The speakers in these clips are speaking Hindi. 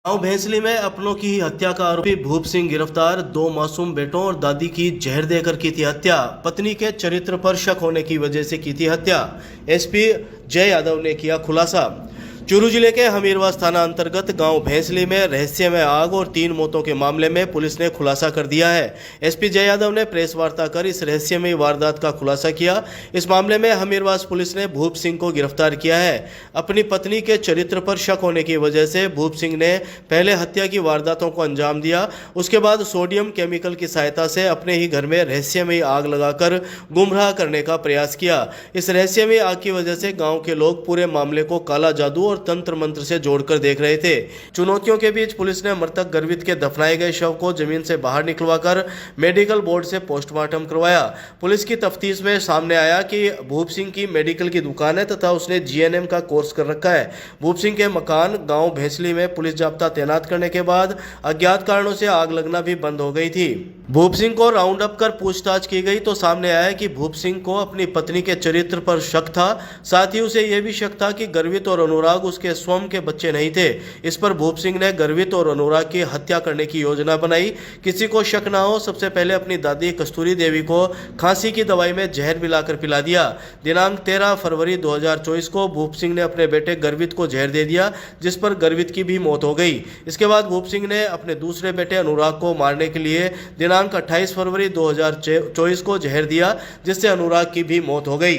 गांव भैंसली में अपनों की ही हत्या का आरोपी भूप सिंह गिरफ्तार। 2 मासूम बेटों और दादी की जहर देकर की थी हत्या। पत्नी के चरित्र पर शक होने की वजह से की थी हत्या। एसपी जय यादव ने किया खुलासा। चूरू जिले के हमीरवास थाना अंतर्गत गांव भैंसली में रहस्यमय आग और 3 मौतों के मामले में पुलिस ने खुलासा कर दिया है। एसपी जय यादव ने प्रेस वार्ता कर इस रहस्यमय वारदात का खुलासा किया। इस मामले में हमीरवास पुलिस ने भूप सिंह को गिरफ्तार किया है। अपनी पत्नी के चरित्र पर शक होने की वजह से भूप सिंह ने पहले हत्या की वारदातों को अंजाम दिया। उसके बाद सोडियम केमिकल की सहायता से अपने ही घर में रहस्यमय आग लगाकर गुमराह करने का प्रयास किया। इस रहस्यमय आग की वजह से गाँव के लोग पूरे मामले को काला जादू और तंत्र मंत्र से जोड़कर देख रहे थे। चुनौतियों के बीच पुलिस ने मृतक गर्वित के दफनाए गए शव को जमीन से बाहर निकलवाकर मेडिकल बोर्ड से पोस्टमार्टम करवाया। पुलिस की तफ्तीश में सामने आया कि भूप सिंह की मेडिकल की दुकान है तथा उसने जीएनएम का कोर्स कर रखा है। भूप सिंह के मकान गांव भैंसली में पुलिस जाब्ता तैनात करने के बाद अज्ञात कारणों से आग लगना भी बंद हो गई थी। भूप सिंह को राउंड अप कर पूछताछ की गई तो सामने आया कि भूप सिंह को अपनी पत्नी के चरित्र पर शक था। साथ ही उसे यह भी शक था कि गर्वित और अनुराग उसके स्वयं के बच्चे नहीं थे। इस पर भूप सिंह ने गर्वित और अनुराग की हत्या करने की योजना बनाई। किसी को शक ना हो, सबसे पहले अपनी दादी कस्तूरी देवी को खांसी की दवाई में जहर मिलाकर पिला दिया। दिनांक 13 फरवरी 2024 को भूप सिंह ने अपने बेटे गर्वित को जहर दे दिया, जिस पर गर्वित की भी मौत हो गई। इसके बाद भूप सिंह ने अपने दूसरे बेटे अनुराग को मारने के लिए दिनांक 28 फरवरी 2024 को जहर दिया, जिससे अनुराग की भी मौत हो गई।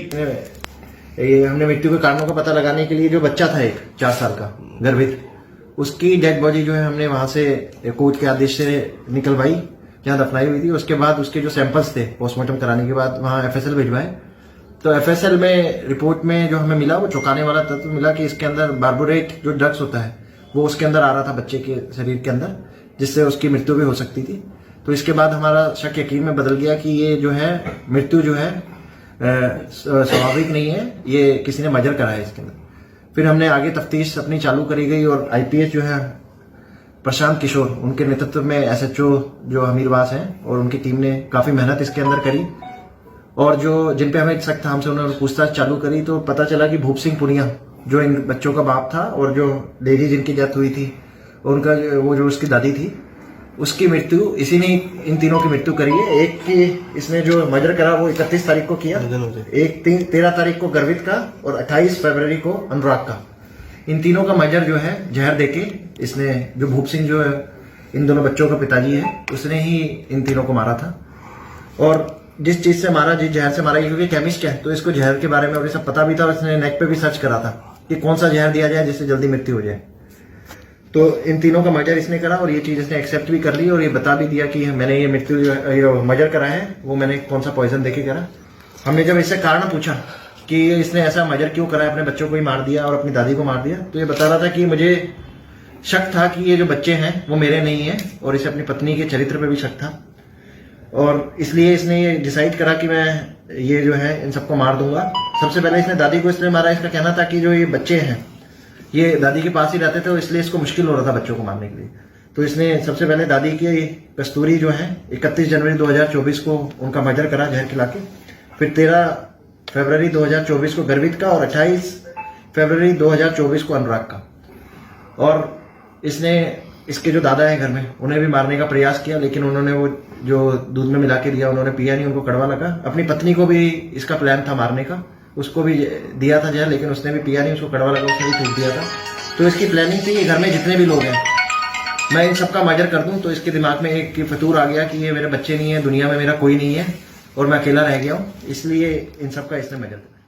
ये हमने मृत्यु के कारणों का पता लगाने के लिए जो बच्चा था एक 4 साल का गर्भित, उसकी डेड बॉडी जो है हमने वहां से कोर्ट के आदेश से निकलवाई जहां दफनाई हुई थी। उसके बाद उसके जो सैंपल्स थे पोस्टमार्टम कराने के बाद वहां एफएसएल भिजवाए। तो एफएसएल में रिपोर्ट में जो हमें मिला वो चौंकाने वाला तत्व मिला कि इसके अंदर बार्बोरेट जो ड्रग्स होता है वो उसके अंदर आ रहा था बच्चे के शरीर के अंदर, जिससे उसकी मृत्यु भी हो सकती थी। तो इसके बाद हमारा शक यकीन में बदल गया कि ये जो है मृत्यु जो है स्वाभाविक नहीं है, ये किसी ने मर्डर करा है इसके अंदर। फिर हमने आगे तफ्तीश अपनी चालू करी गई और आईपीएस जो है प्रशांत किशोर, उनके नेतृत्व में एसएचओ जो हमीरवास हैं और उनकी टीम ने काफी मेहनत इसके अंदर करी और जो जिन पे हमें शक था हमसे उन्होंने पूछताछ चालू करी। तो पता चला कि भूप सिंह पुनिया जो इन बच्चों का बाप था और जो लेडी जिनकी डेथ हुई थी उनका वो जो उसकी दादी थी, उसकी मृत्यु इसी ने इन तीनों की मृत्यु करी है। एक की इसने जो मर्डर करा वो 31 तारीख को किया, एक 13 तारीख को गर्वित का और 28 फरवरी को अनुराग का। इन तीनों का मर्डर जो है जहर देके इसने, जो भूप सिंह जो है इन दोनों बच्चों का पिताजी है, उसने ही इन तीनों को मारा था। और जिस चीज से मारा, जिस जहर से मारा, क्योंकि केमिस्ट है तो इसको जहर के बारे में और ये सब पता भी था और इसने नेट पे भी सर्च करा था कि कौन सा जहर दिया जाए जिससे जल्दी मृत्यु हो जाए। तो इन तीनों का मर्डर इसने करा और ये चीज इसने एक्सेप्ट भी कर ली और ये बता भी दिया कि मैंने ये मृत्यु मर्डर करा है, वो मैंने कौन सा पॉइजन देके करा। हमने जब इससे कारण पूछा कि इसने ऐसा मर्डर क्यों करा है, अपने बच्चों को ही मार दिया और अपनी दादी को मार दिया, तो ये बता रहा था कि मुझे शक था कि ये जो बच्चे हैं वो मेरे नहीं है और इसे अपनी पत्नी के चरित्र पर भी शक था और इसलिए इसने ये डिसाइड करा कि मैं ये जो है इन सबको मार दूंगा। सबसे पहले इसने दादी को इसलिए मारा, इसका कहना था कि जो ये बच्चे हैं ये दादी के पास ही रहते थे और इसलिए इसको मुश्किल हो रहा था बच्चों को मारने के लिए। तो इसने सबसे पहले दादी की कस्तूरी जो है 31 जनवरी 2024 को उनका मर्डर करा जहर खिला के। फिर 13 फरवरी 2024 को गर्वित का और 28 फरवरी 2024 को अनुराग का। और इसने इसके जो दादा है घर में उन्हें भी मारने का प्रयास किया, लेकिन उन्होंने वो जो दूध में मिला के दिया उन्होंने पिया नहीं, उनको कड़वा लगा। अपनी पत्नी को भी इसका प्लान था मारने का, उसको भी दिया था जहर, लेकिन उसने भी पिया नहीं, उसको कड़वा लगा, उसने भी थूक दिया था। तो इसकी प्लानिंग थी कि घर में जितने भी लोग हैं मैं इन सबका मर्डर कर दूं। तो इसके दिमाग में एक फतूर आ गया कि ये मेरे बच्चे नहीं है, दुनिया में मेरा कोई नहीं है और मैं अकेला रह गया हूं, इसलिए इन सबका इसने मर्डर किया।